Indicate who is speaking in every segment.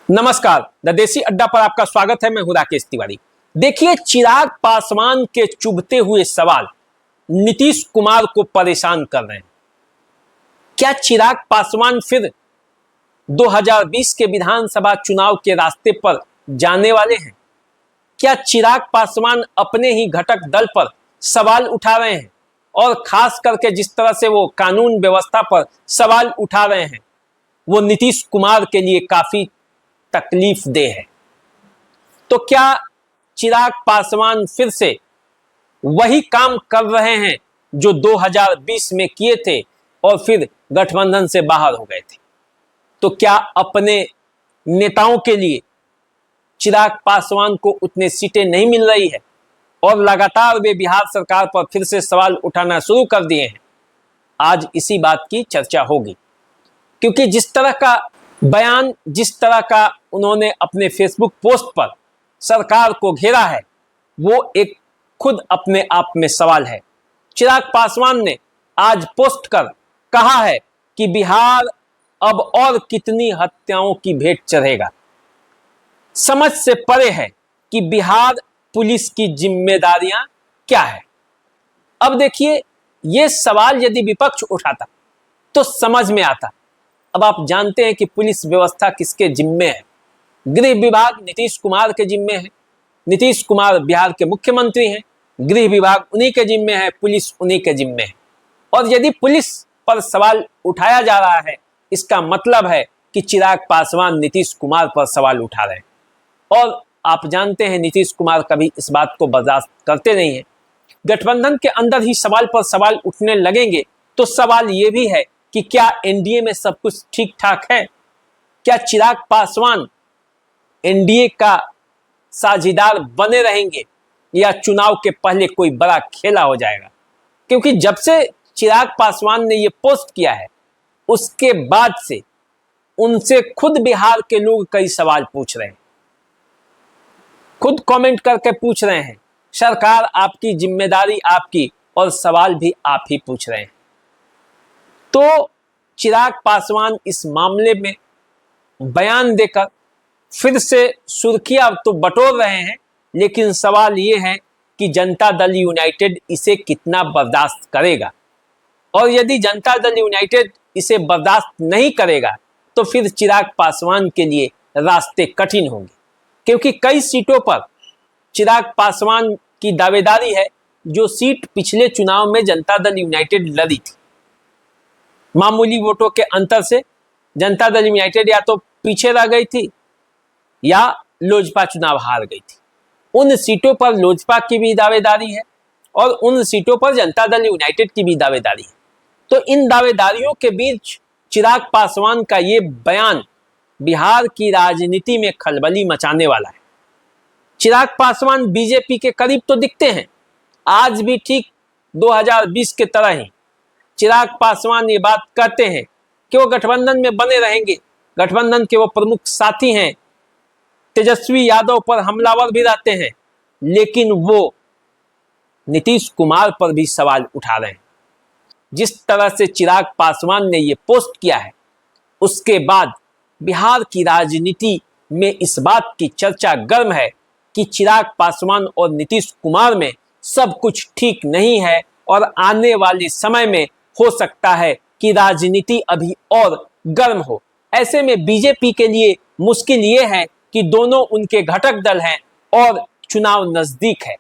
Speaker 1: नमस्कार, द देसी अड्डा पर आपका स्वागत है। मैं हूं राकेश तिवारी। देखिए, चिराग पासवान के चुभते हुए सवाल नीतीश कुमार को परेशान कर रहे हैं। क्या चिराग पासवान फिर 2020 के विधानसभा चुनाव के रास्ते पर जाने वाले हैं? क्या चिराग पासवान अपने ही घटक दल पर सवाल उठा रहे हैं और खास करके जिस तरह से वो कानून व्यवस्था पर सवाल उठा रहे हैं वो नीतीश कुमार के लिए काफी तकलीफ दे है? तो क्या चिराग पासवान फिर से वही काम कर रहे हैं जो 2020 में किए थे और फिर गठबंधन से बाहर हो गए थे? तो क्या अपने नेताओं के लिए चिराग पासवान को उतनी सीटें नहीं मिल रही है और लगातार वे बिहार सरकार पर फिर से सवाल उठाना शुरू कर दिए हैं? आज इसी बात की चर्चा होगी, क्योंकि जिस तरह का बयान, जिस तरह का उन्होंने अपने फेसबुक पोस्ट पर सरकार को घेरा है, वो एक खुद अपने आप में सवाल है। चिराग पासवान ने आज पोस्ट कर कहा है कि बिहार अब और कितनी हत्याओं की भेंट चढ़ेगा। समझ से परे है कि बिहार पुलिस की जिम्मेदारियां क्या है। अब देखिए, ये सवाल यदि विपक्ष उठाता तो समझ में आता। अब आप जानते हैं कि पुलिस व्यवस्था किसके जिम्मे है। गृह विभाग नीतीश कुमार के जिम्मे है। नीतीश कुमार बिहार के मुख्यमंत्री हैं, गृह विभाग उन्हीं के जिम्मे है, पुलिस उन्हीं के जिम्मे है। और यदि पुलिस पर सवाल उठाया जा रहा है, इसका मतलब है कि चिराग पासवान नीतीश कुमार पर सवाल उठा रहे हैं। और आप जानते हैं, नीतीश कुमार कभी इस बात को बर्दाश्त करते नहीं है। गठबंधन के अंदर ही सवाल पर सवाल उठने लगेंगे तो सवाल ये भी है कि क्या एनडीए में सब कुछ ठीक ठाक है? क्या चिराग पासवान एनडीए का साझेदार बने रहेंगे या चुनाव के पहले कोई बड़ा खेला हो जाएगा? क्योंकि जब से चिराग पासवान ने यह पोस्ट किया है, उसके बाद से उनसे खुद बिहार के लोग कई सवाल पूछ रहे हैं, खुद कमेंट करके पूछ रहे हैं, सरकार आपकी, जिम्मेदारी आपकी, और सवाल भी आप ही पूछ रहे हैं। तो चिराग पासवान इस मामले में बयान देकर फिर से सुर्खियां तो बटोर रहे हैं, लेकिन सवाल यह है कि जनता दल यूनाइटेड इसे कितना बर्दाश्त करेगा। और यदि जनता दल यूनाइटेड इसे बर्दाश्त नहीं करेगा तो फिर चिराग पासवान के लिए रास्ते कठिन होंगे, क्योंकि कई सीटों पर चिराग पासवान की दावेदारी है जो सीट पिछले चुनाव में जनता दल यूनाइटेड लड़ी थी। मामूली वोटों के अंतर से जनता दल यूनाइटेड या तो पीछे रह गई थी या लोजपा चुनाव हार गई थी। उन सीटों पर लोजपा की भी दावेदारी है और उन सीटों पर जनता दल यूनाइटेड की भी दावेदारी है। तो इन दावेदारियों के बीच चिराग पासवान का ये बयान बिहार की राजनीति में खलबली मचाने वाला है। चिराग पासवान बीजेपी के करीब तो दिखते हैं, आज भी ठीक 2020 के तरह ही चिराग पासवान ये बात कहते हैं कि वो गठबंधन में बने रहेंगे, गठबंधन के वो प्रमुख साथी हैं, तेजस्वी यादव पर हमलावर भी रहते हैं, लेकिन वो नीतीश कुमार पर भी सवाल उठा रहे हैं। जिस तरह से चिराग पासवान ने ये पोस्ट किया है, उसके बाद बिहार की राजनीति में इस बात की चर्चा गर्म है कि चिराग पासवान और नीतीश कुमार में सब कुछ ठीक नहीं है और आने वाले समय में हो सकता है कि राजनीति अभी और गर्म हो। ऐसे में बीजेपी के लिए मुश्किल ये है कि दोनों उनके घटक दल हैं और चुनाव नजदीक है।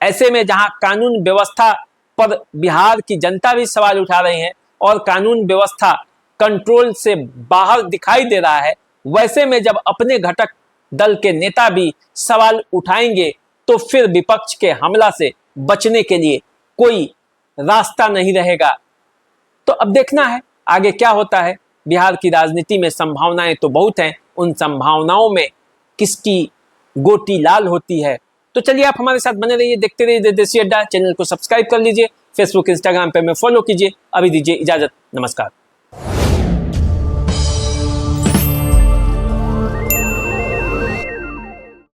Speaker 1: ऐसे में जहां कानून व्यवस्था पर बिहार की जनता भी सवाल उठा रही है और कानून व्यवस्था कंट्रोल से बाहर दिखाई दे रहा है, वैसे में जब अपने घटक दल के नेता भी सवाल उठाएंगे तो फिर विपक्ष के हमला से बचने के लिए कोई रास्ता नहीं रहेगा। तो अब देखना है आगे क्या होता है। बिहार की राजनीति में संभावनाएं तो बहुत हैं, उन संभावनाओं में किसकी गोटी लाल होती है। तो चलिए, आप हमारे साथ बने रहिए, देखते रहिए देसी अड्डा। चैनल को सब्सक्राइब कर लीजिए, फेसबुक इंस्टाग्राम पे हमें फॉलो कीजिए। अभी दीजिए इजाजत, नमस्कार।